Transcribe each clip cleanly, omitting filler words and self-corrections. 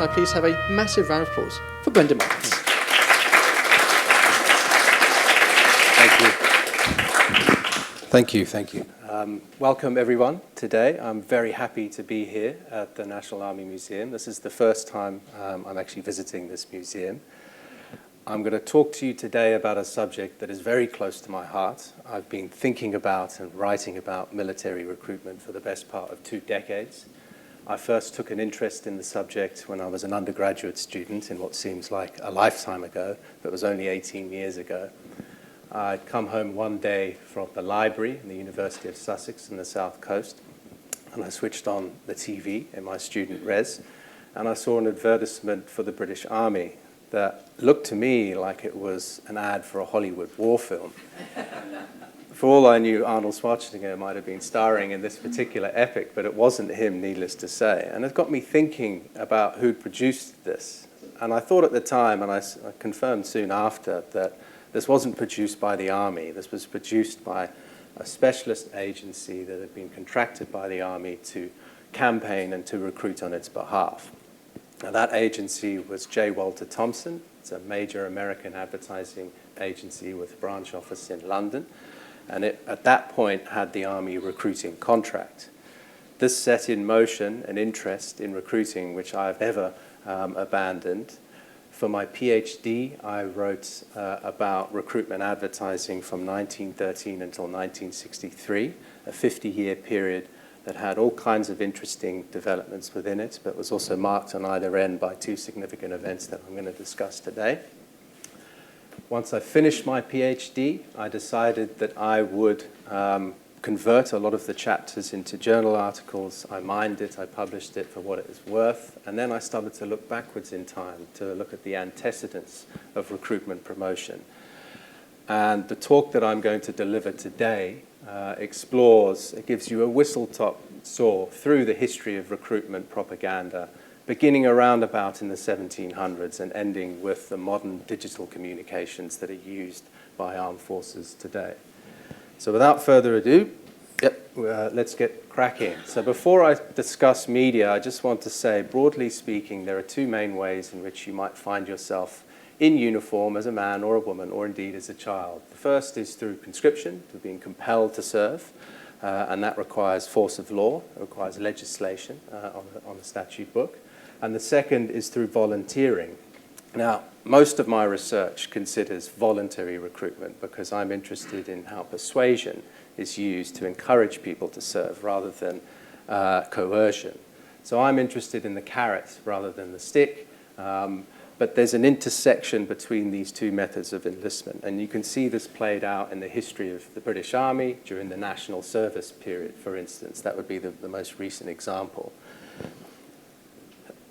can I please have a massive round of applause for Brendan Maartens. Thank you. Welcome everyone today. I'm very happy to be here at the National Army Museum. This is the first time I'm actually visiting this museum. I'm going to talk to you today about a subject that is very close to my heart. I've been thinking about and writing about military recruitment for the best part of 2 decades. I first took an interest in the subject when I was an undergraduate student in what seems like a lifetime ago, but was only 18 years ago. I'd come home one day from the library in the University of Sussex in the South Coast, and I switched on the TV in my student res, and I saw an advertisement for the British Army that looked to me like it was an ad for a Hollywood war film. For all I knew, Arnold Schwarzenegger might have been starring in this particular epic, but it wasn't him, needless to say. And it got me thinking about who'd produced this. And I thought at the time, and I confirmed soon after, that this wasn't produced by the Army. This was produced by a specialist agency that had been contracted by the Army to campaign and to recruit on its behalf. Now, that agency was J. Walter Thompson. It's a major American advertising agency with a branch office in London. And it, at that point, had the Army recruiting contract. This set in motion an interest in recruiting which I've never abandoned. For my PhD, I wrote about recruitment advertising from 1913 until 1963, a 50-year period that had all kinds of interesting developments within it, but was also marked on either end by 2 significant events that I'm going to discuss today. Once I finished my PhD, I decided that I would convert a lot of the chapters into journal articles. I mined it, I published it for what it was worth, and then I started to look backwards in time to look at the antecedents of recruitment promotion. And the talk that I'm going to deliver today explores, it gives you a whistle-top tour through the history of recruitment propaganda, beginning around about in the 1700s and ending with the modern digital communications that are used by armed forces today. So without further ado, let's get cracking. So before I discuss media, I just want to say, broadly speaking, there are 2 main ways in which you might find yourself in uniform as a man or a woman, or indeed as a child. The first is through conscription, through being compelled to serve, and that requires force of law, it requires legislation on the statute book. And the second is through volunteering. Now, most of my research considers voluntary recruitment because I'm interested in how persuasion is used to encourage people to serve rather than coercion. So I'm interested in the carrot rather than the stick, but there's an intersection between these 2 methods of enlistment, and you can see this played out in the history of the British Army during the National Service period, for instance. That would be the most recent example.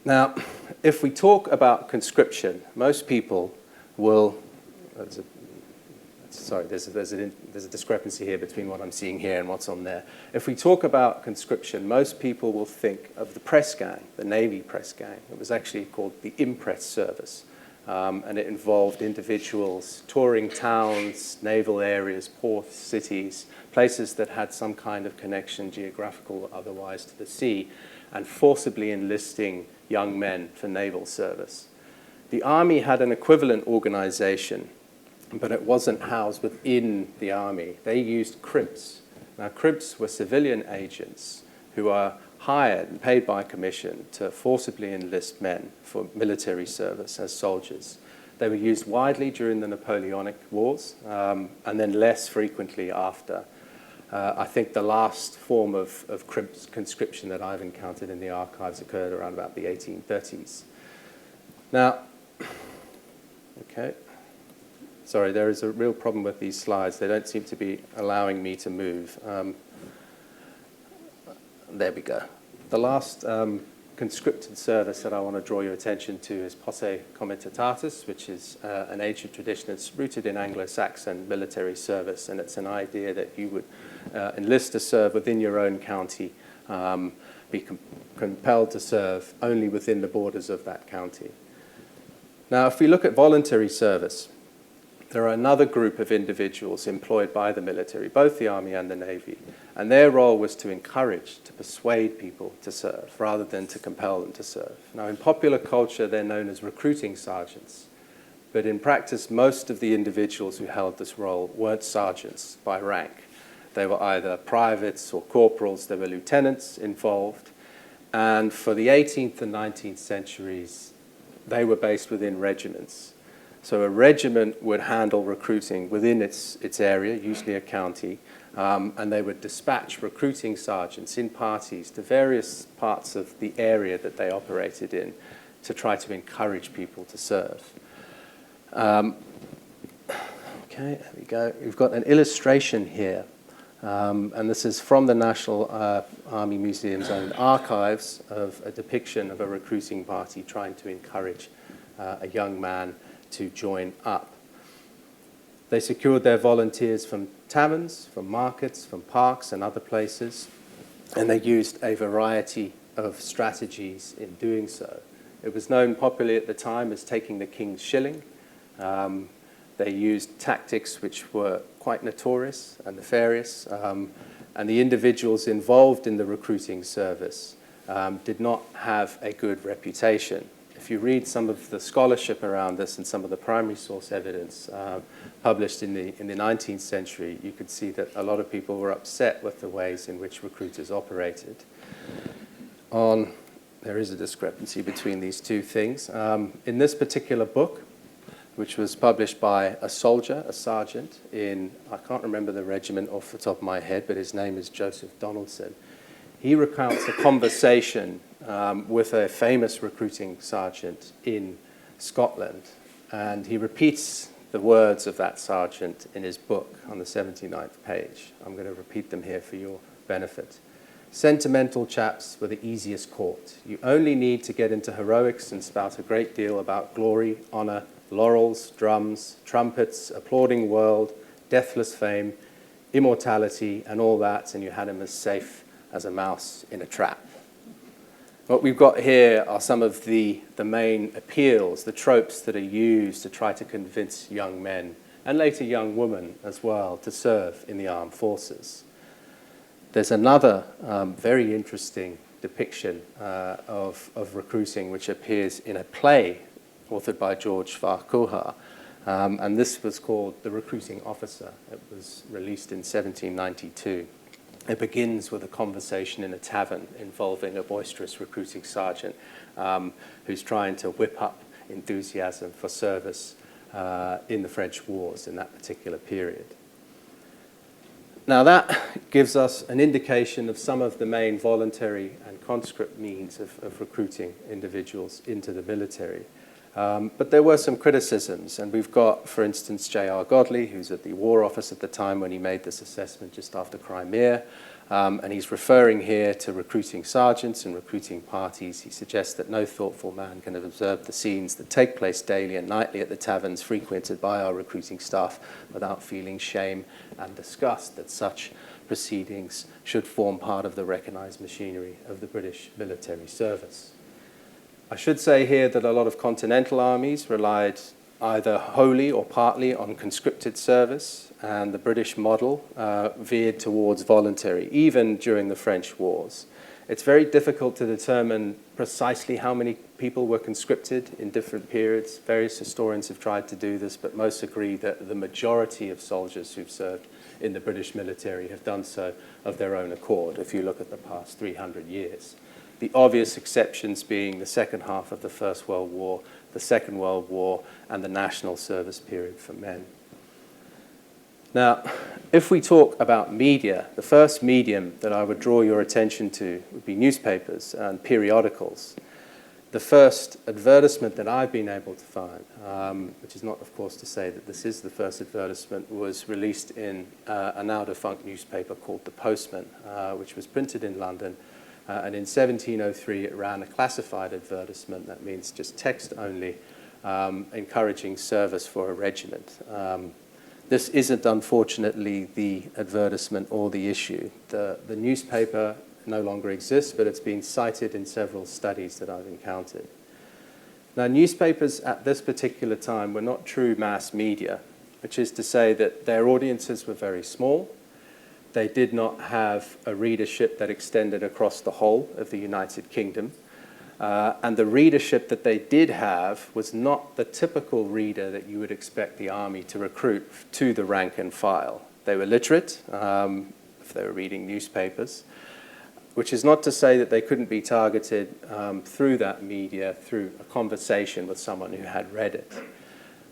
Now, if we talk about conscription, most people will, there's a discrepancy here between what I'm seeing here and what's on there. If we talk about conscription, most people will think of the press gang, the Navy press gang. It was actually called the impress service, and it involved individuals touring towns, naval areas, ports, cities, places that had some kind of connection, geographical or otherwise, to the sea, and forcibly enlisting young men for naval service. The Army had an equivalent organization, but it wasn't housed within the Army. They used crimps. Now, crimps were civilian agents who are hired and paid by commission to forcibly enlist men for military service as soldiers. They were used widely during the Napoleonic Wars, and then less frequently after. I think the last form of conscription that I've encountered in the archives occurred around about the 1830s. Now, okay. Sorry, there is a real problem with these slides. They don't seem to be allowing me to move. There we go. The last conscripted service that I want to draw your attention to is posse comitatus, which is an ancient tradition. It's rooted in Anglo-Saxon military service, and it's an idea that you would enlist to serve within your own county, be compelled to serve only within the borders of that county. Now, if we look at voluntary service, there are another group of individuals employed by the military, both the Army and the Navy, and their role was to encourage, to persuade people to serve, rather than to compel them to serve. Now, in popular culture, they're known as recruiting sergeants, but in practice, most of the individuals who held this role weren't sergeants by rank. They were either privates or corporals, there were lieutenants involved, and for the 18th and 19th centuries, they were based within regiments. So a regiment would handle recruiting within its area, usually a county, and they would dispatch recruiting sergeants in parties to various parts of the area that they operated in to try to encourage people to serve. Okay, there we go. We've got an illustration here, and this is from the National Army Museum's own archives of a depiction of a recruiting party trying to encourage a young man to join up. They secured their volunteers from taverns, from markets, from parks and other places, and they used a variety of strategies in doing so. It was known popularly at the time as taking the king's shilling. They used tactics which were quite notorious and nefarious, and the individuals involved in the recruiting service did not have a good reputation. If you read some of the scholarship around this and some of the primary source evidence published in the 19th century, you could see that a lot of people were upset with the ways in which recruiters operated. There is a discrepancy between these two things. In this particular book, which was published by a soldier, a sergeant, I can't remember the regiment off the top of my head, but his name is Joseph Donaldson. He recounts a conversation with a famous recruiting sergeant in Scotland, and he repeats the words of that sergeant in his book on the 79th page. I'm going to repeat them here for your benefit. Sentimental chaps were the easiest caught. You only need to get into heroics and spout a great deal about glory, honour, laurels, drums, trumpets, applauding world, deathless fame, immortality, and all that, and you had him as safe as a mouse in a trap. What we've got here are some of the main appeals, the tropes that are used to try to convince young men, and later young women as well, to serve in the armed forces. There's another very interesting depiction of recruiting which appears in a play authored by George Farquhar, and this was called The Recruiting Officer. It was released in 1792. It begins with a conversation in a tavern involving a boisterous recruiting sergeant who's trying to whip up enthusiasm for service in the French wars in that particular period. Now that gives us an indication of some of the main voluntary and conscript means of recruiting individuals into the military. But there were some criticisms, and we've got, for instance, J.R. Godley, who's at the War Office at the time when he made this assessment just after Crimea, and he's referring here to recruiting sergeants and recruiting parties. He suggests that no thoughtful man can have observed the scenes that take place daily and nightly at the taverns frequented by our recruiting staff without feeling shame and disgust that such proceedings should form part of the recognised machinery of the British military service. I should say here that a lot of continental armies relied either wholly or partly on conscripted service, and the British model veered towards voluntary, even during the French wars. It's very difficult to determine precisely how many people were conscripted in different periods. Various historians have tried to do this, but most agree that the majority of soldiers who've served in the British military have done so of their own accord, if you look at the past 300 years. The obvious exceptions being the second half of the First World War, the Second World War, and the national service period for men. Now, if we talk about media, the first medium that I would draw your attention to would be newspapers and periodicals. The first advertisement that I've been able to find, which is not, of course, to say that this is the first advertisement, was released in a now-defunct newspaper called The Postman, which was printed in London. And in 1703, it ran a classified advertisement, that means just text only, encouraging service for a regiment. This isn't, unfortunately, the advertisement or the issue. The newspaper no longer exists, but it's been cited in several studies that I've encountered. Now, newspapers at this particular time were not true mass media. which is to say that their audiences were very small. They did not have a readership that extended across the whole of the United Kingdom. And the readership that they did have was not the typical reader that you would expect the army to recruit to the rank and file. They were literate, if they were reading newspapers, which is not to say that they couldn't be targeted through that media, through a conversation with someone who had read it.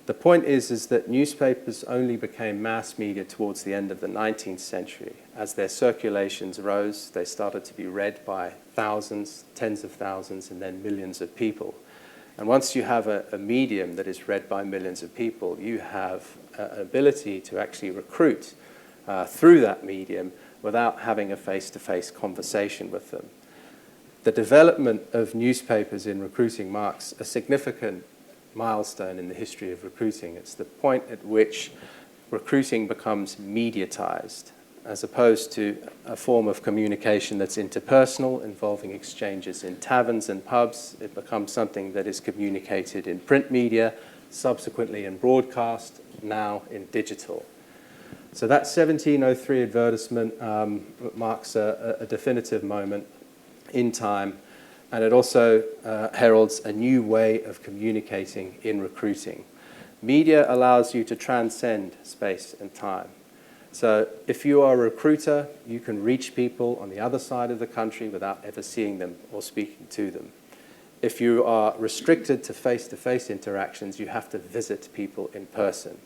The point is that newspapers only became mass media towards the end of the 19th century. As their circulations rose, they started to be read by thousands, tens of thousands, and then millions of people. And once you have a medium that is read by millions of people, you have an ability to actually recruit through that medium without having a face-to-face conversation with them. The development of newspapers in recruiting marks a significant milestone in the history of recruiting. It's the point at which recruiting becomes mediatized, as opposed to a form of communication that's interpersonal, involving exchanges in taverns and pubs. It becomes something that is communicated in print media, subsequently in broadcast, now in digital. So that 1703 advertisement marks a definitive moment in time, and it also heralds a new way of communicating in recruiting. Media allows you to transcend space and time. So if you are a recruiter, you can reach people on the other side of the country without ever seeing them or speaking to them. If you are restricted to face-to-face interactions, you have to visit people in person.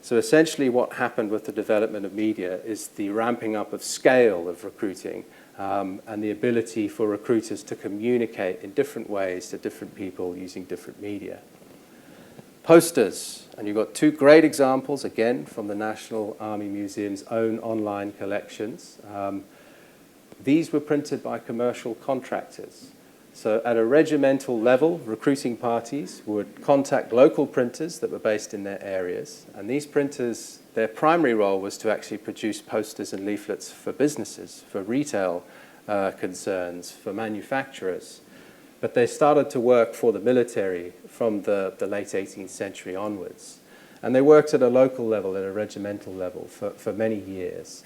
So essentially what happened with the development of media is the ramping up of scale of recruiting and the ability for recruiters to communicate in different ways to different people using different media. Posters, and you've got two great examples, again, from the National Army Museum's own online collections. These were printed by commercial contractors. So at a regimental level, recruiting parties would contact local printers that were based in their areas, and these printers, their primary role was to actually produce posters and leaflets for businesses, for retail concerns, for manufacturers. But they started to work for the military from the late 18th century onwards. And they worked at a local level, at a regimental level, for many years.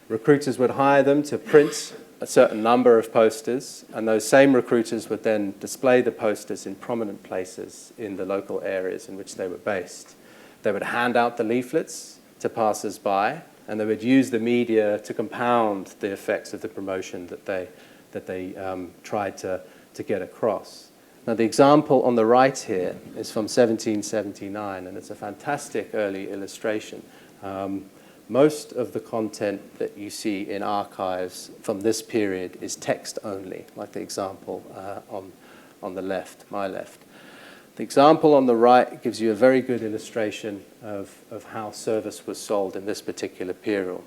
Recruiters would hire them to print a certain number of posters, and those same recruiters would then display the posters in prominent places in the local areas in which they were based. They would hand out the leaflets to passers-by, and they would use the media to compound the effects of the promotion that they tried to get across. Now, the example on the right here is from 1779, and it's a fantastic early illustration. Most of the content that you see in archives from this period is text only, like the example on the left, my left. The example on the right gives you a very good illustration of how service was sold in this particular period.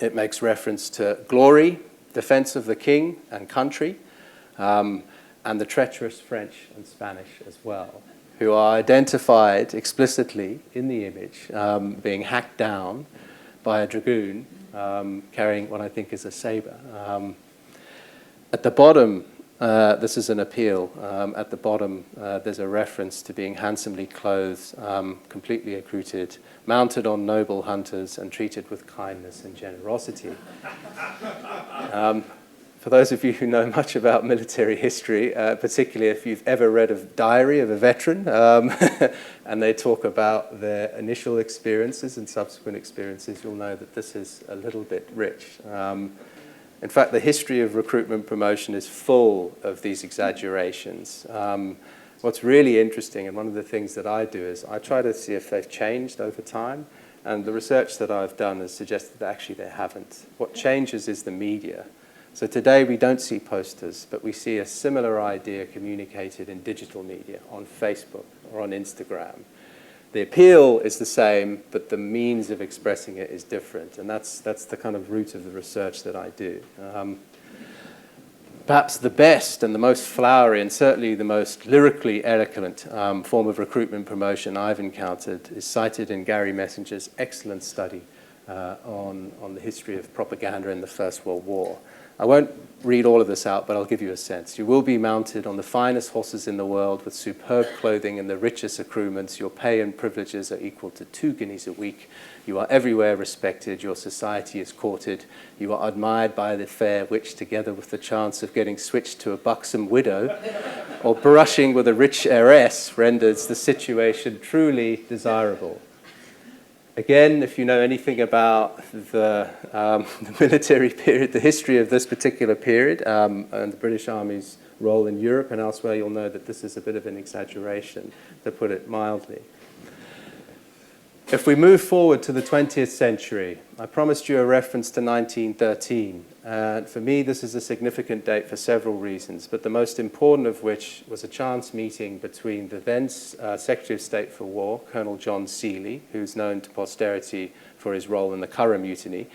It makes reference to glory, defense of the king and country, and the treacherous French and Spanish as well, who are identified explicitly in the image, being hacked down by a dragoon carrying what I think is a saber. At the bottom, this is an appeal. At the bottom, there's a reference to being handsomely clothed, completely accoutered, mounted on noble hunters, and treated with kindness and generosity. For those of you who know much about military history, particularly if you've ever read a diary of a veteran, and they talk about their initial experiences and subsequent experiences, you'll know that this is a little bit rich. In fact, the history of recruitment promotion is full of these exaggerations. What's really interesting, and one of the things that I do, is I try to see if they've changed over time, and the research that I've done has suggested that actually they haven't. What changes is the media. So today we don't see posters, but we see a similar idea communicated in digital media, on Facebook or on Instagram. The appeal is the same, but the means of expressing it is different, and that's the kind of root of the research that I do. Perhaps the best and the most flowery and certainly the most lyrically eloquent form of recruitment promotion I've encountered is cited in Gary Messenger's excellent study on the history of propaganda in the First World War. I won't read all of this out, but I'll give you a sense. You will be mounted on the finest horses in the world with superb clothing and the richest accoutrements. Your pay and privileges are equal to 2 guineas a week. You are everywhere respected. Your society is courted. You are admired by the fair, which, together with the chance of getting switched to a buxom widow or brushing with a rich heiress, renders the situation truly desirable. Again, if you know anything about the military period, the history of this particular period, and the British Army's role in Europe and elsewhere, you'll know that this is a bit of an exaggeration, to put it mildly. If we move forward to the 20th century, I promised you a reference to 1913. And for me, this is a significant date for several reasons, but the most important of which was a chance meeting between the then Secretary of State for War, Colonel John Seeley, who's known to posterity for his role in the Curragh Mutiny.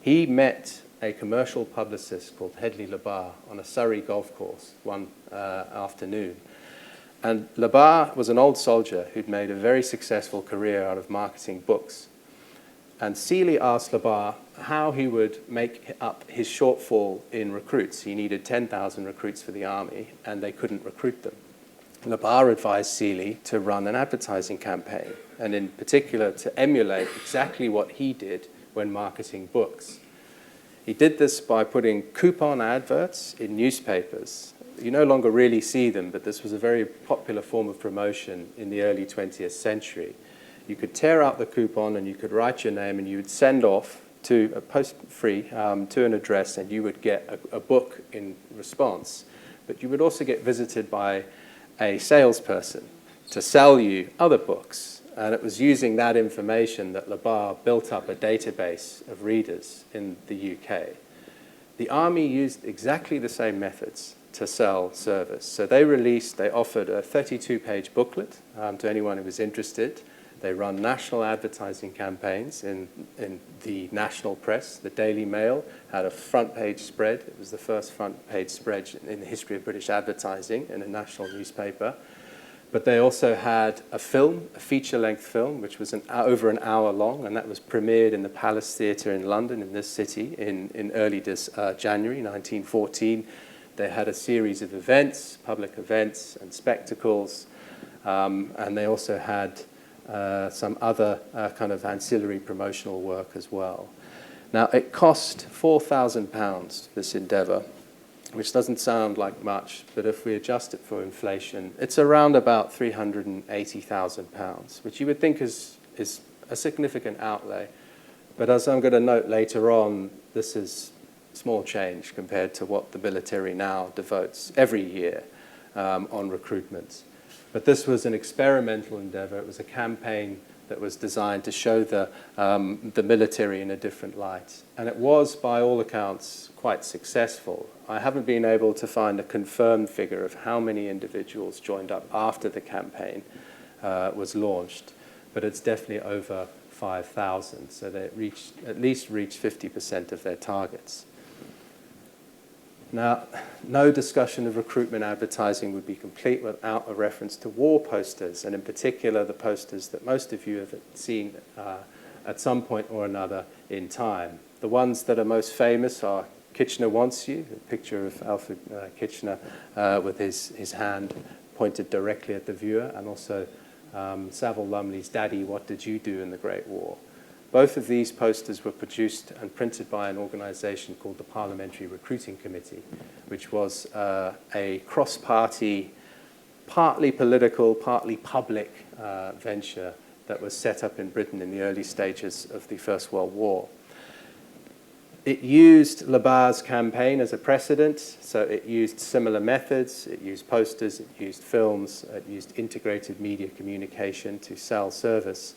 He met a commercial publicist called Hedley Labar on a Surrey golf course one afternoon. And Labar was an old soldier who'd made a very successful career out of marketing books. And Seeley asked Labar how he would make up his shortfall in recruits. He needed 10,000 recruits for the army, and they couldn't recruit them. Labar advised Seeley to run an advertising campaign, and in particular to emulate exactly what he did when marketing books. He did this by putting coupon adverts in newspapers. You no longer really see them, but this was a very popular form of promotion in the early 20th century. You could tear out the coupon and you could write your name and you would send off to a post-free to an address, and you would get a book in response. But you would also get visited by a salesperson to sell you other books. And it was using that information that Labar built up a database of readers in the UK. The army used exactly the same methods to sell service. So they offered a 32-page booklet to anyone who was interested. They run national advertising campaigns in the national press. The Daily Mail had a front-page spread. It was the first front-page spread in the history of British advertising in a national newspaper. But they also had a film, a feature-length film, which was over an hour long, and that was premiered in the Palace Theatre in London, in this city, in early January 1914. They had a series of events, public events and spectacles, and they also had some other kind of ancillary promotional work as well. Now, it cost £4,000, this endeavour, which doesn't sound like much, but if we adjust it for inflation, it's around about £380,000, which you would think is a significant outlay. But as I'm going to note later on, this is small change compared to what the military now devotes every year on recruitment. But this was an experimental endeavour. It was a campaign that was designed to show the military in a different light. And it was, by all accounts, quite successful. I haven't been able to find a confirmed figure of how many individuals joined up after the campaign was launched, but it's definitely over 5,000. So they at least reached 50% of their targets. Now, no discussion of recruitment advertising would be complete without a reference to war posters, and in particular the posters that most of you have seen at some point or another in time. The ones that are most famous are Kitchener Wants You, a picture of Alfred Kitchener with his hand pointed directly at the viewer, and also Savile Lumley's Daddy, What Did You Do in the Great War? Both of these posters were produced and printed by an organisation called the Parliamentary Recruiting Committee, which was a cross-party, partly political, partly public venture that was set up in Britain in the early stages of the First World War. It used Labar's campaign as a precedent, so it used similar methods. It used posters, it used films, it used integrated media communication to sell service.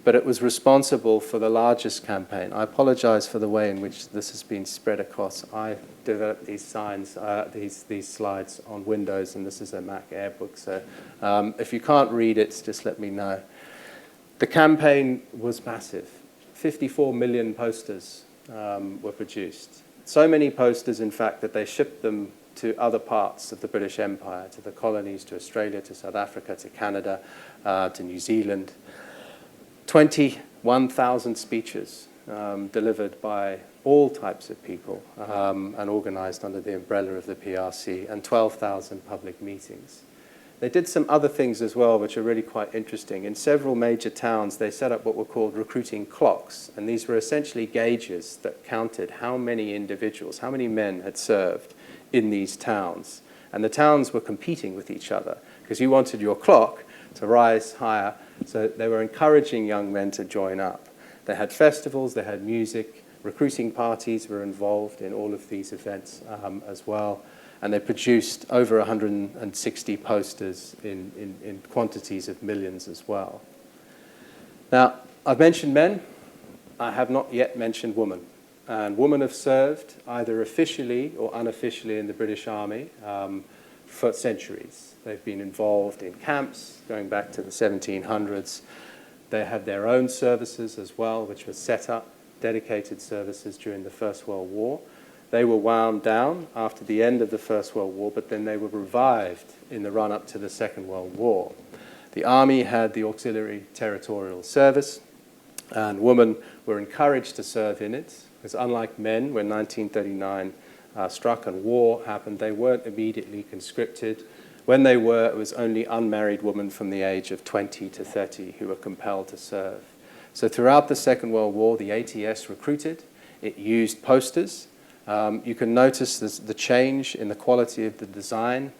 But it was responsible for the largest campaign. I apologize for the way in which this has been spread across. I developed these these slides on Windows, and this is a Mac Airbook. So if you can't read it, just let me know. The campaign was massive. 54 million posters were produced. So many posters, in fact, that they shipped them to other parts of the British Empire, to the colonies, to Australia, to South Africa, to Canada, to New Zealand. 21,000 speeches delivered by all types of people and organized under the umbrella of the PRC, and 12,000 public meetings. They did some other things as well, which are really quite interesting. In several major towns, they set up what were called recruiting clocks, and these were essentially gauges that counted how many individuals, how many men had served in these towns. And the towns were competing with each other, because you wanted your clock to rise higher, so they were encouraging young men to join up. They had festivals, they had music, recruiting parties were involved in all of these events as well. And they produced over 160 posters in quantities of millions as well. Now, I've mentioned men. I have not yet mentioned women. And women have served either officially or unofficially in the British Army for centuries. They've been involved in camps going back to the 1700s. They had their own services as well, which were set up, dedicated services during the First World War. They were wound down after the end of the First World War, but then they were revived in the run-up to the Second World War. The Army had the Auxiliary Territorial Service, and women were encouraged to serve in it, because unlike men, when 1939 struck and war happened, they weren't immediately conscripted. When they were, it was only unmarried women from the age of 20 to 30 who were compelled to serve. So throughout the Second World War, the ATS recruited. It used posters. You can notice the change in the quality of the design,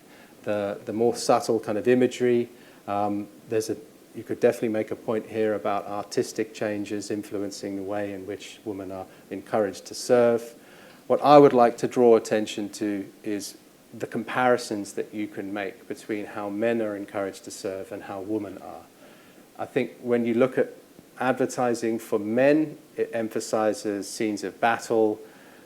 the more subtle kind of imagery. You could definitely make a point here about artistic changes influencing the way in which women are encouraged to serve. What I would like to draw attention to is the comparisons that you can make between how men are encouraged to serve and how women are. I think when you look at advertising for men, it emphasizes scenes of battle,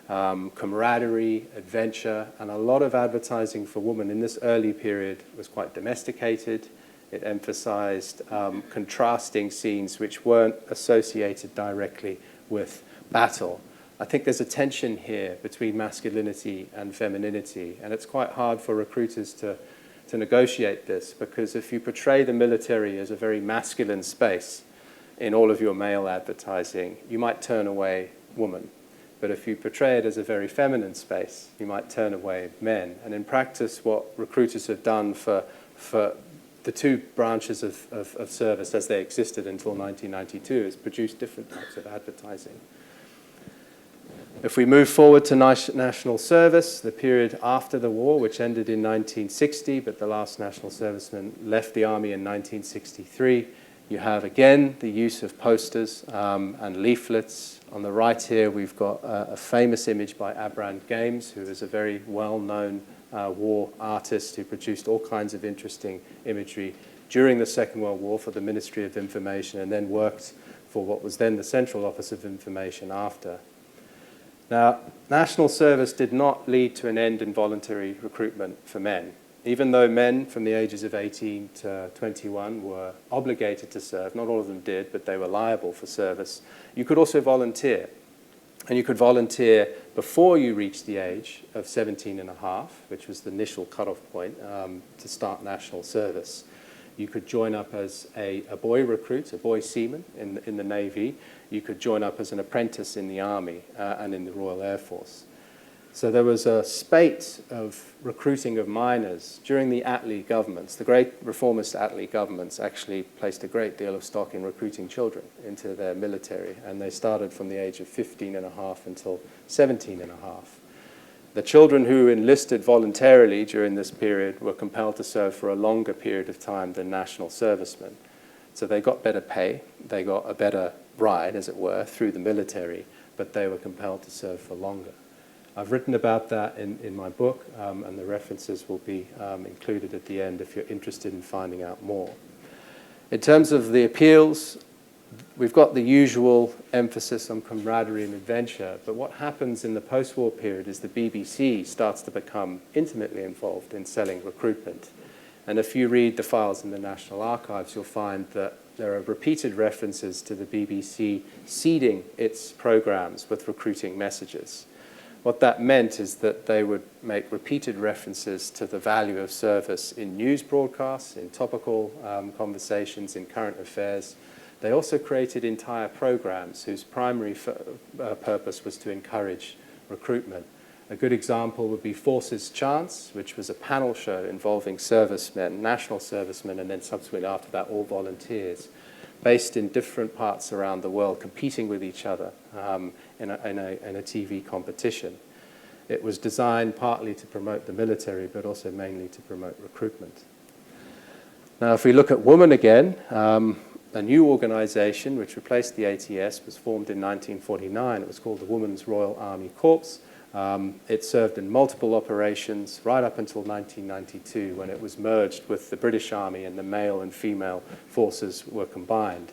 camaraderie, adventure, and a lot of advertising for women in this early period was quite domesticated. It emphasized contrasting scenes which weren't associated directly with battle. I think there's a tension here between masculinity and femininity, and it's quite hard for recruiters to negotiate this, because if you portray the military as a very masculine space in all of your male advertising, you might turn away women. But if you portray it as a very feminine space, you might turn away men. And in practice, what recruiters have done for the two branches of service as they existed until 1992 is produce different types of advertising. If we move forward to national service, the period after the war, which ended in 1960, but the last national serviceman left the army in 1963, you have, again, the use of posters and leaflets. On the right here, we've got a famous image by Abraham Games, who is a very well-known war artist who produced all kinds of interesting imagery during the Second World War for the Ministry of Information, and then worked for what was then the Central Office of Information after. Now, national service did not lead to an end in voluntary recruitment for men. Even though men from the ages of 18 to 21 were obligated to serve, not all of them did, but they were liable for service, you could also volunteer. And you could volunteer before you reached the age of 17 and a half, which was the initial cutoff point to start national service. You could join up as a boy recruit, a boy seaman in the Navy. You could join up as an apprentice in the Army and in the Royal Air Force. So there was a spate of recruiting of minors during the Attlee governments. The great reformist Attlee governments actually placed a great deal of stock in recruiting children into their military, and they started from the age of 15 and a half until 17 and a half. The children who enlisted voluntarily during this period were compelled to serve for a longer period of time than national servicemen. So they got better pay, they got a better ride, as it were, through the military, but they were compelled to serve for longer. I've written about that in my book, and the references will be included at the end if you're interested in finding out more. In terms of the appeals, we've got the usual emphasis on camaraderie and adventure, but what happens in the post-war period is the BBC starts to become intimately involved in selling recruitment. And if you read the files in the National Archives, you'll find that there are repeated references to the BBC seeding its programs with recruiting messages. What that meant is that they would make repeated references to the value of service in news broadcasts, in topical conversations, in current affairs. They also created entire programs whose primary purpose was to encourage recruitment. A good example would be Forces Chance, which was a panel show involving servicemen, national servicemen, and then subsequently after that all volunteers, based in different parts around the world, competing with each other in a TV competition. It was designed partly to promote the military, but also mainly to promote recruitment. Now, if we look at women again, a new organization which replaced the ATS was formed in 1949. It was called the Women's Royal Army Corps. It served in multiple operations right up until 1992, when it was merged with the British Army and the male and female forces were combined.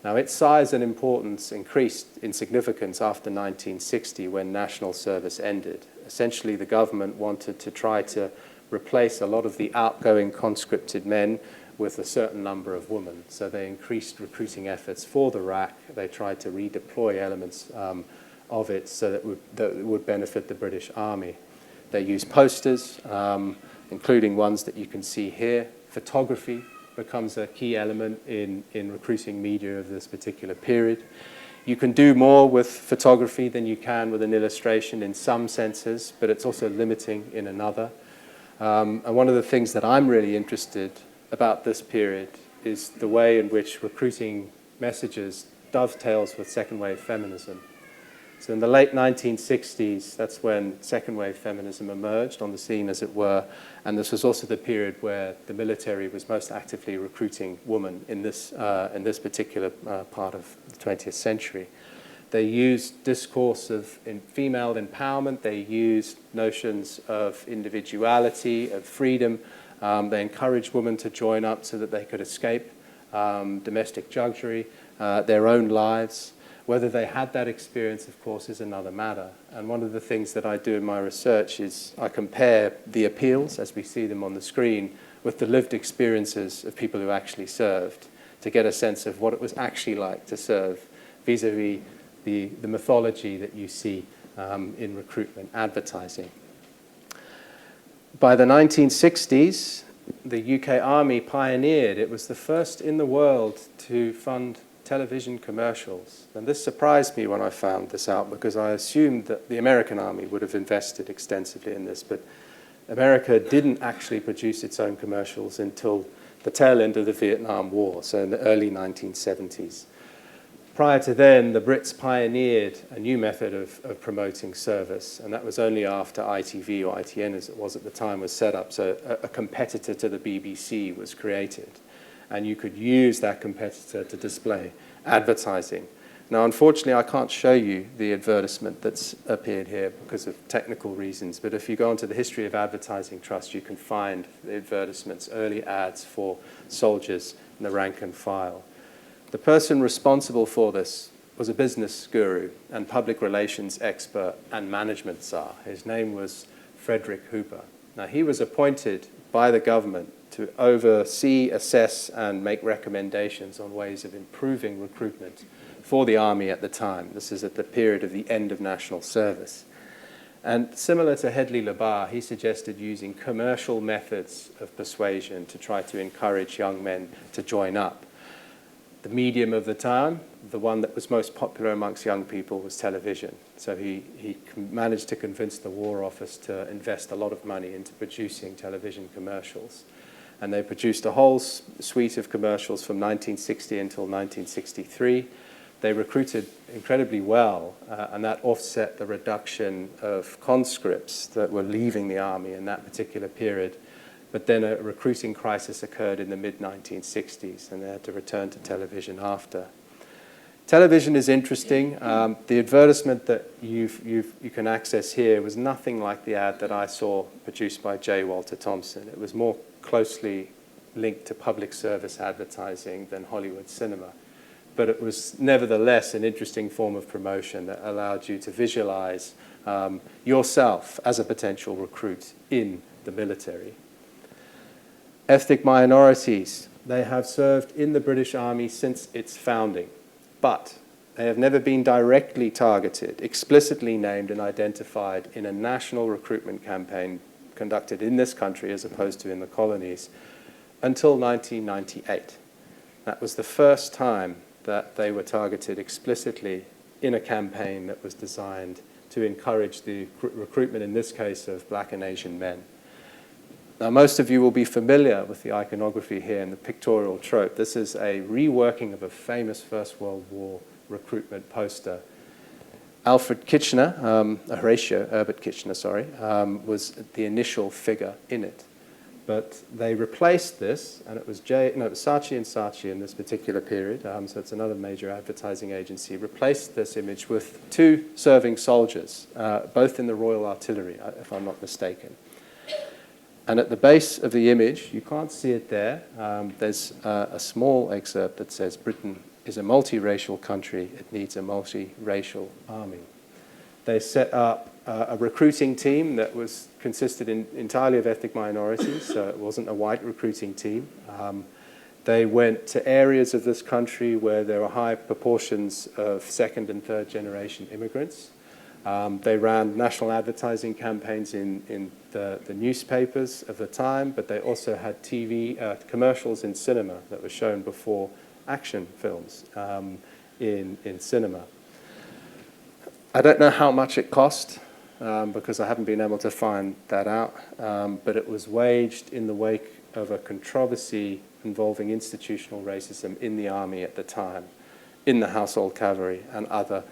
Now, its size and importance increased in significance after 1960, when national service ended. Essentially, the government wanted to try to replace a lot of the outgoing conscripted men with a certain number of women. So they increased recruiting efforts for the RAC. They tried to redeploy elements of it so that it would benefit the British Army. They used posters, including ones that you can see here. Photography becomes a key element in recruiting media of this particular period. You can do more with photography than you can with an illustration in some senses, but it's also limiting in another. And one of the things that I'm really interested about this period is the way in which recruiting messages dovetails with second wave feminism. So in the late 1960s, that's when second wave feminism emerged on the scene, as it were, and this was also the period where the military was most actively recruiting women in this particular part of the 20th century. They used discourse of female empowerment. They used notions of individuality, of freedom. They encouraged women to join up so that they could escape domestic drudgery, their own lives. Whether they had that experience, of course, is another matter. And one of the things that I do in my research is I compare the appeals, as we see them on the screen, with the lived experiences of people who actually served, to get a sense of what it was actually like to serve vis-a-vis the mythology that you see in recruitment advertising. By the 1960s, the UK Army pioneered. It was the first in the world to fund television commercials. And this surprised me when I found this out, because I assumed that the American Army would have invested extensively in this, but America didn't actually produce its own commercials until the tail end of the Vietnam War, so in the early 1970s. Prior to then, the Brits pioneered a new method of promoting service, and that was only after ITV, or ITN as it was at the time, was set up. So a competitor to the BBC was created, and you could use that competitor to display advertising. Now, unfortunately, I can't show you the advertisement that's appeared here because of technical reasons, but if you go onto the History of Advertising Trust, you can find the advertisements, early ads for soldiers in the rank and file. The person responsible for this was a business guru and public relations expert and management czar. His name was Frederick Hooper. Now, he was appointed by the government to oversee, assess, and make recommendations on ways of improving recruitment for the army at the time. This is at the period of the end of national service. And similar to Hedley Labar, he suggested using commercial methods of persuasion to try to encourage young men to join up. The medium of the time, the one that was most popular amongst young people, was television. So he managed to convince the War Office to invest a lot of money into producing television commercials. And they produced a whole suite of commercials from 1960 until 1963. They recruited incredibly well, and that offset the reduction of conscripts that were leaving the army in that particular period. But then a recruiting crisis occurred in the mid-1960s, and they had to return to television after. Television is interesting. The advertisement that you can access here was nothing like the ad that I saw produced by J. Walter Thompson. It was more closely linked to public service advertising than Hollywood cinema. But it was nevertheless an interesting form of promotion that allowed you to visualize yourself as a potential recruit in the military. Ethnic minorities, they have served in the British Army since its founding, but they have never been directly targeted, explicitly named and identified in a national recruitment campaign conducted in this country as opposed to in the colonies until 1998. That was the first time that they were targeted explicitly in a campaign that was designed to encourage the recruitment, in this case, of black and Asian men. Now, most of you will be familiar with the iconography here and the pictorial trope. This is a reworking of a famous First World War recruitment poster. Alfred Kitchener, Horatio Herbert Kitchener, sorry, was the initial figure in it. But they replaced this, and it was Saatchi & Saatchi in this particular period, so it's another major advertising agency, replaced this image with two serving soldiers, both in the Royal Artillery, if I'm not mistaken. And at the base of the image, you can't see it there, there's a small excerpt that says, "Britain is a multiracial country, it needs a multiracial army." They set up a recruiting team that consisted entirely of ethnic minorities, so it wasn't a white recruiting team. They went to areas of this country where there were high proportions of second and third generation immigrants. They ran national advertising campaigns in the newspapers of the time, but they also had TV commercials in cinema that were shown before action films in cinema. I don't know how much it cost because I haven't been able to find that out, but it was waged in the wake of a controversy involving institutional racism in the army at the time, in the household cavalry and other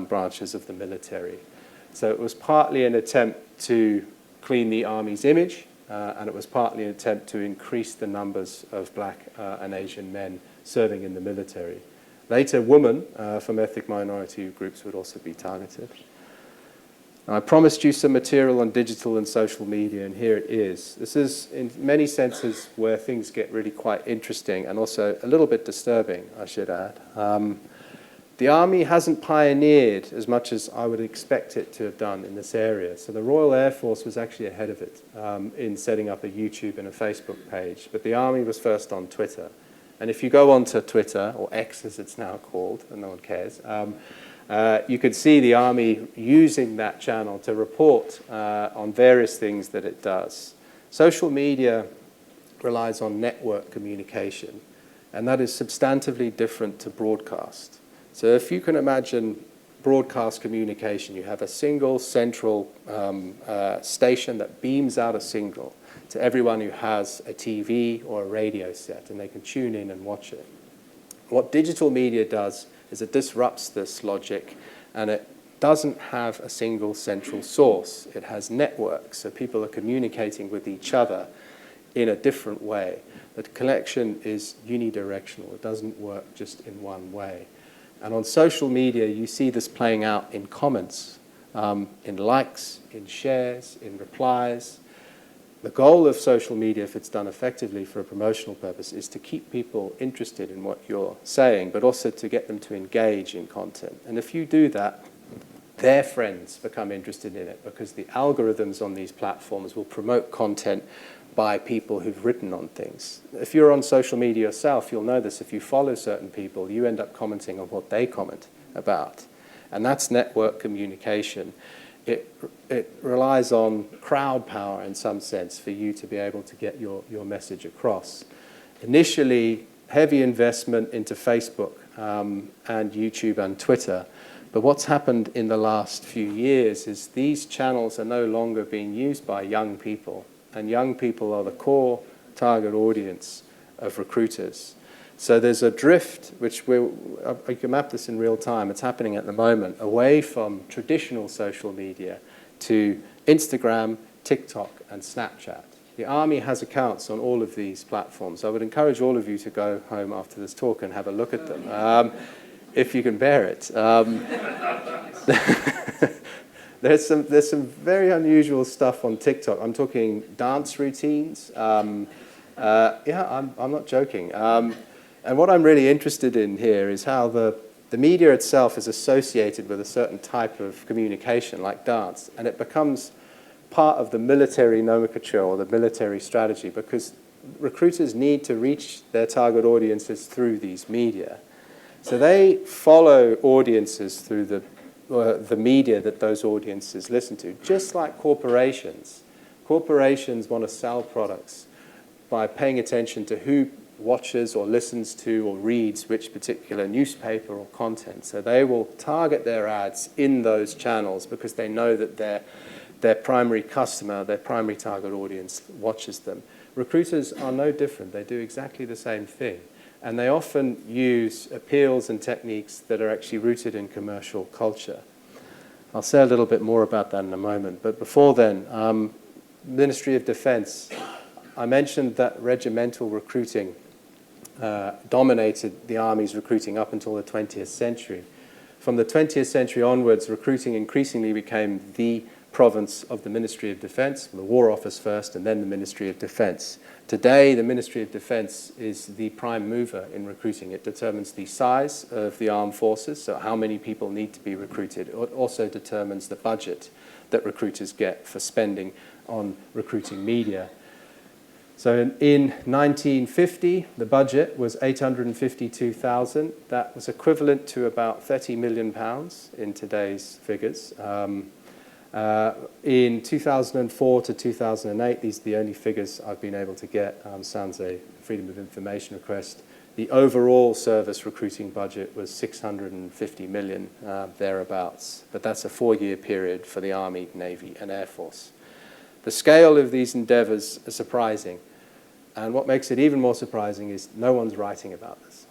branches of the military. So it was partly an attempt to clean the army's image, and it was partly an attempt to increase the numbers of black and Asian men serving in the military. Later, women from ethnic minority groups would also be targeted. Now, I promised you some material on digital and social media, and here it is. This is, in many senses, where things get really quite interesting and also a little bit disturbing, I should add. The Army hasn't pioneered as much as I would expect it to have done in this area. So the Royal Air Force was actually ahead of it in setting up a YouTube and a Facebook page, but the Army was first on Twitter. And if you go onto Twitter, or X as it's now called, and no one cares, you could see the Army using that channel to report on various things that it does. Social media relies on network communication, and that is substantively different to broadcast. So if you can imagine broadcast communication, you have a single central station that beams out a signal to everyone who has a TV or a radio set, and they can tune in and watch it. What digital media does is it disrupts this logic, and it doesn't have a single central source. It has networks, so people are communicating with each other in a different way. The connection is unidirectional. It doesn't work just in one way. And on social media, you see this playing out in comments, in likes, in shares, in replies. The goal of social media, if it's done effectively for a promotional purpose, is to keep people interested in what you're saying, but also to get them to engage in content. And if you do that, their friends become interested in it because the algorithms on these platforms will promote content by people who've written on things. If you're on social media yourself, you'll know this. If you follow certain people, you end up commenting on what they comment about. And that's network communication. It relies on crowd power in some sense for you to be able to get your message across. Initially, heavy investment into Facebook and YouTube and Twitter. But what's happened in the last few years is these channels are no longer being used by young people. And young people are the core target audience of recruiters. So there's a drift, which I can map this in real time, it's happening at the moment, away from traditional social media to Instagram, TikTok, and Snapchat. The Army has accounts on all of these platforms. I would encourage all of you to go home after this talk and have a look at them, if you can bear it. There's some very unusual stuff on TikTok. I'm talking dance routines. I'm not joking. And what I'm really interested in here is how the media itself is associated with a certain type of communication, like dance, and it becomes part of the military nomenclature or the military strategy because recruiters need to reach their target audiences through these media. So they follow audiences through the media that those audiences listen to, just like corporations. Corporations want to sell products by paying attention to who watches or listens to or reads which particular newspaper or content. So they will target their ads in those channels because they know that their primary customer, their primary target audience watches them. Recruiters are no different. They do exactly the same thing. And they often use appeals and techniques that are actually rooted in commercial culture. I'll say a little bit more about that in a moment. But before then, Ministry of Defense. I mentioned that regimental recruiting dominated the Army's recruiting up until the 20th century. From the 20th century onwards, recruiting increasingly became the province of the Ministry of Defense, the War Office first, and then the Ministry of Defense. Today, the Ministry of Defense is the prime mover in recruiting. It determines the size of the armed forces, so how many people need to be recruited. It also determines the budget that recruiters get for spending on recruiting media. So in 1950, the budget was 852,000. That was equivalent to about £30 million in today's figures. In 2004 to 2008, these are the only figures I've been able to get, sans a Freedom of Information request. The overall service recruiting budget was 650 million, thereabouts. But that's a 4-year period for the Army, Navy, and Air Force. The scale of these endeavors is surprising. And what makes it even more surprising is no one's writing about this.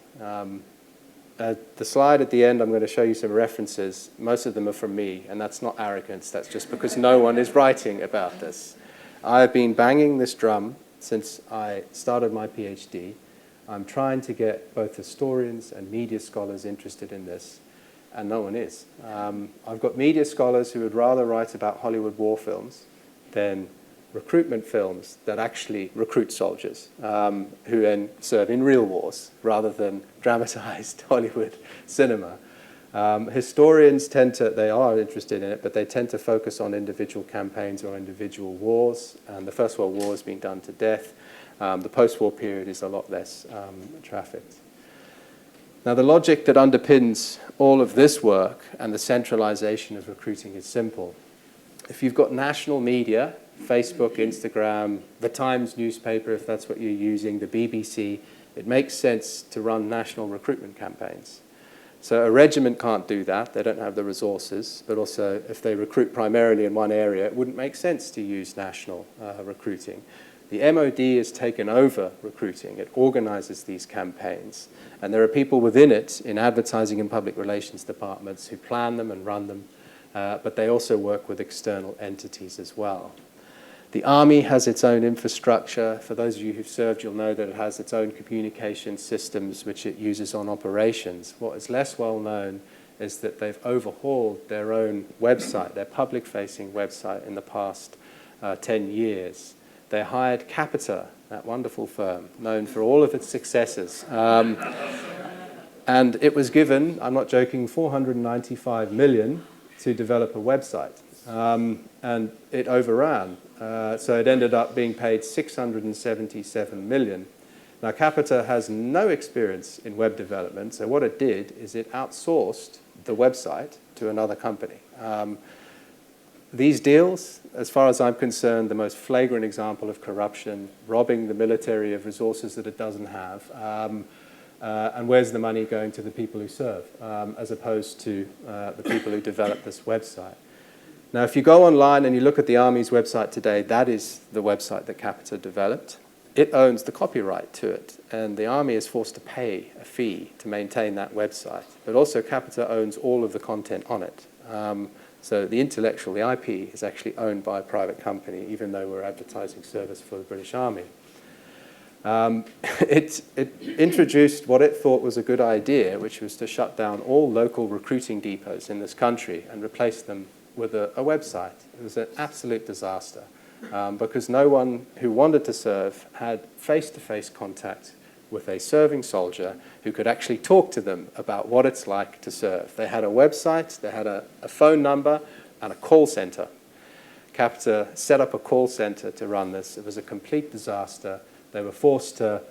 The slide at the end, I'm going to show you some references. Most of them are from me, and that's not arrogance. That's just because no one is writing about this. I have been banging this drum since I started my PhD. I'm trying to get both historians and media scholars interested in this, and no one is. I've got media scholars who would rather write about Hollywood war films than recruitment films that actually recruit soldiers who then serve in real wars rather than dramatized Hollywood cinema. Historians they are interested in it, but they tend to focus on individual campaigns or individual wars. And the First World War has been done to death. The post-war period is a lot less trafficked. Now, the logic that underpins all of this work and the centralization of recruiting is simple. If you've got national media, Facebook, Instagram, the Times newspaper, if that's what you're using, the BBC, it makes sense to run national recruitment campaigns. So a regiment can't do that. They don't have the resources. But also, if they recruit primarily in one area, it wouldn't make sense to use national recruiting. The MOD has taken over recruiting. It organizes these campaigns. And there are people within it, in advertising and public relations departments, who plan them and run them. But they also work with external entities as well. The Army has its own infrastructure. For those of you who've served, you'll know that it has its own communication systems which it uses on operations. What is less well known is that they've overhauled their own website, their public-facing website, in the past 10 years. They hired Capita, that wonderful firm, known for all of its successes. And it was given, I'm not joking, 495 million to develop a website. And it overran. So it ended up being paid 677 million. Now, Capita has no experience in web development, so what it did is it outsourced the website to another company. These deals, as far as I'm concerned, the most flagrant example of corruption, robbing the military of resources that it doesn't have, and where's the money going to the people who serve, as opposed to the people who develop this website. Now, if you go online and you look at the Army's website today, that is the website that Capita developed. It owns the copyright to it, and the Army is forced to pay a fee to maintain that website. But also, Capita owns all of the content on it. So the intellectual, the IP, is actually owned by a private company, even though we're advertising service for the British Army. It introduced what it thought was a good idea, which was to shut down all local recruiting depots in this country and replace them with a website. It was an absolute disaster because no one who wanted to serve had face-to-face contact with a serving soldier who could actually talk to them about what it's like to serve. They had a website, they had a phone number, and a call center. Capita set up a call center to run this. It was a complete disaster. They were forced to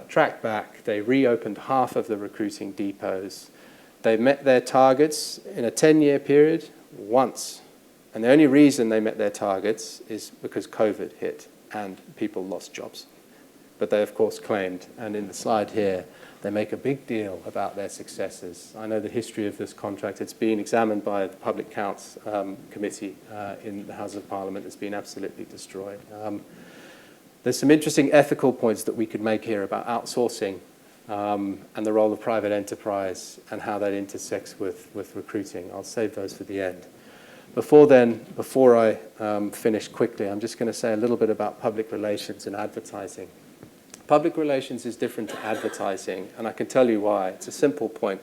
track back. They reopened half of the recruiting depots. They met their targets in a 10-year period once. And the only reason they met their targets is because COVID hit and people lost jobs. but they of course claimed, and in the slide here, they make a big deal about their successes. I know the history of this contract. It's been examined by the Public Counts Committee in the House of Parliament. It's been absolutely destroyed. There's some interesting ethical points that we could make here about outsourcing and the role of private enterprise and how that intersects with recruiting. I'll save those for the end. Before I finish quickly, I'm just going to say a little bit about public relations and advertising. Public relations is different to advertising, and I can tell you why. It's a simple point.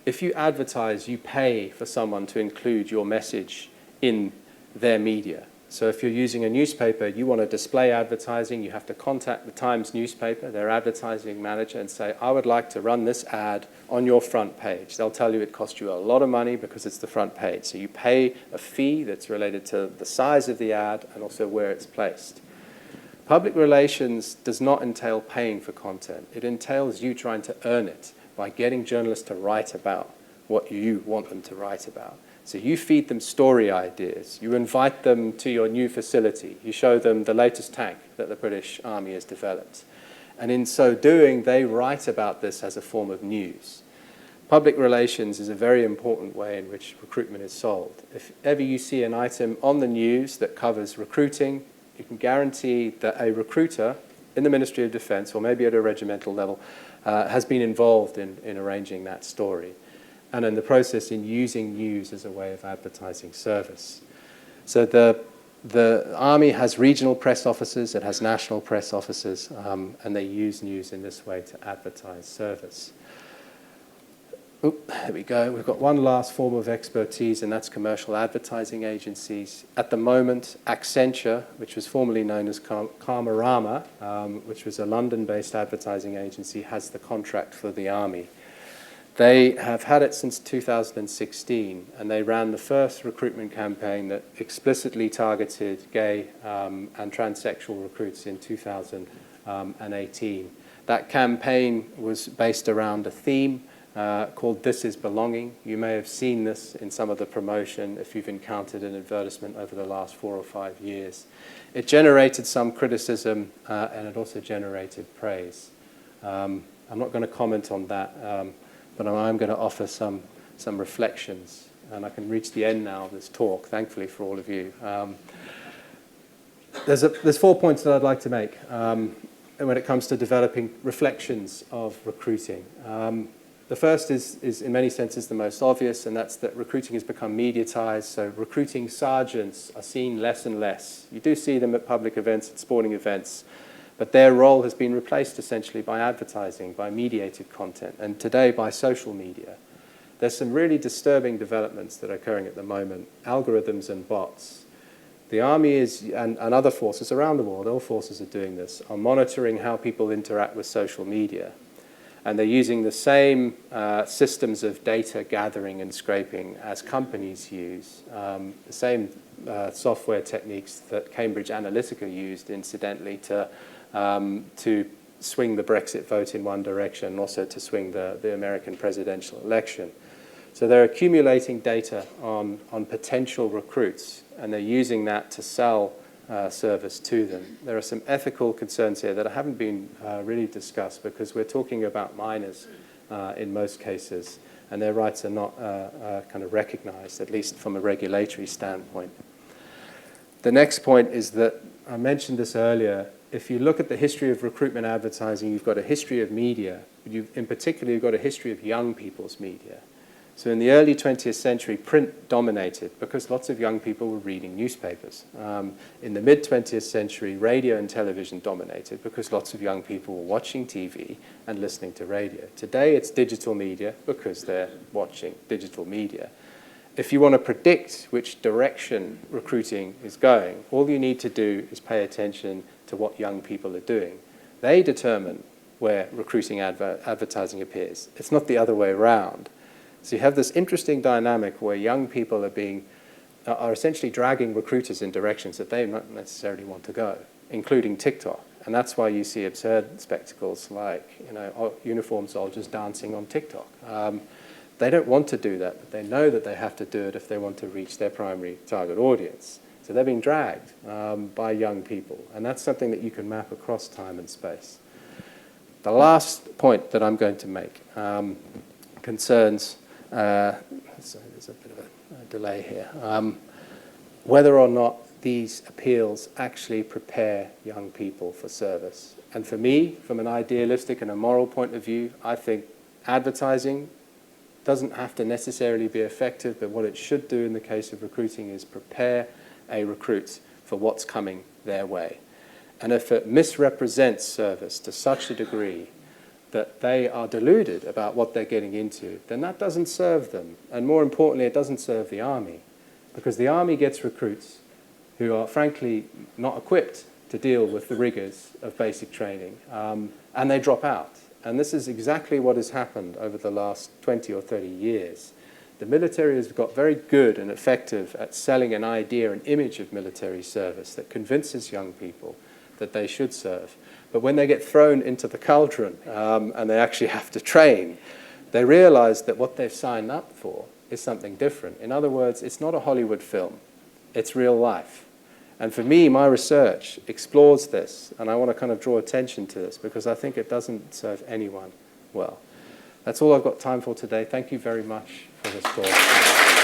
If you advertise, you pay for someone to include your message in their media. So if you're using a newspaper, you want to display advertising, you have to contact the Times newspaper, their advertising manager, and say, I would like to run this ad on your front page. They'll tell you it costs you a lot of money because it's the front page. So you pay a fee that's related to the size of the ad and also where it's placed. Public relations does not entail paying for content. It entails you trying to earn it by getting journalists to write about what you want them to write about. So you feed them story ideas. You invite them to your new facility. You show them the latest tank that the British Army has developed. And in so doing, they write about this as a form of news. Public relations is a very important way in which recruitment is sold. If ever you see an item on the news that covers recruiting, you can guarantee that a recruiter in the Ministry of Defence, or maybe at a regimental level, has been involved in arranging that story, and in the process in using news as a way of advertising service. So the Army has regional press offices, it has national press offices, and they use news in this way to advertise service. There we go. We've got one last form of expertise, and that's commercial advertising agencies. At the moment, Accenture, which was formerly known as Karmarama, which was a London-based advertising agency, has the contract for the Army. They have had it since 2016, and they ran the first recruitment campaign that explicitly targeted gay and transsexual recruits in 2018. That campaign was based around a theme called This Is Belonging. You may have seen this in some of the promotion if you've encountered an advertisement over the last 4 or 5 years. It generated some criticism and it also generated praise. I'm not going to comment on that, but I'm going to offer some reflections, and I can reach the end now of this talk, thankfully for all of you. There's 4 points that I'd like to make when it comes to developing reflections of recruiting. The first is in many senses the most obvious, and that's that recruiting has become mediatized, so recruiting sergeants are seen less and less. You do see them at public events, at sporting events, but their role has been replaced essentially by advertising, by mediated content, and today by social media. There's some really disturbing developments that are occurring at the moment, algorithms and bots. The Army and other forces around the world, all forces are doing this, are monitoring how people interact with social media. And they're using the same systems of data gathering and scraping as companies use, the same software techniques that Cambridge Analytica used, incidentally, to swing the Brexit vote in one direction and also to swing the American presidential election. So they're accumulating data on potential recruits, and they're using that to sell service to them. There are some ethical concerns here that haven't been really discussed, because we're talking about minors in most cases, and their rights are not kind of recognized, at least from a regulatory standpoint. The next point is that, I mentioned this earlier, if you look at the history of recruitment advertising, you've got a history of media, but in particular you've got a history of young people's media. So in the early 20th century, print dominated because lots of young people were reading newspapers. In the mid-20th century, radio and television dominated because lots of young people were watching TV and listening to radio. Today, it's digital media because they're watching digital media. If you want to predict which direction recruiting is going, all you need to do is pay attention to what young people are doing. They determine where recruiting advertising appears. It's not the other way around. So you have this interesting dynamic where young people are essentially dragging recruiters in directions that they don't necessarily want to go, including TikTok. And that's why you see absurd spectacles like, uniformed soldiers dancing on TikTok. They don't want to do that, but they know that they have to do it if they want to reach their primary target audience. So they're being dragged by young people, and that's something that you can map across time and space. The last point that I'm going to make concerns, so there's a bit of a delay here, whether or not these appeals actually prepare young people for service. And for me, from an idealistic and a moral point of view, I think advertising doesn't have to necessarily be effective, but what it should do in the case of recruiting is prepare a recruit for what's coming their way. And if it misrepresents service to such a degree that they are deluded about what they're getting into, then that doesn't serve them. And more importantly, it doesn't serve the Army, because the Army gets recruits who are frankly not equipped to deal with the rigors of basic training, and they drop out. And this is exactly what has happened over the last 20 or 30 years. The military has got very good and effective at selling an idea, an image of military service that convinces young people that they should serve. But when they get thrown into the cauldron and they actually have to train, they realize that what they've signed up for is something different. In other words, it's not a Hollywood film, it's real life. And for me, my research explores this, and I want to kind of draw attention to this because I think it doesn't serve anyone well. That's all I've got time for today. Thank you very much for this talk.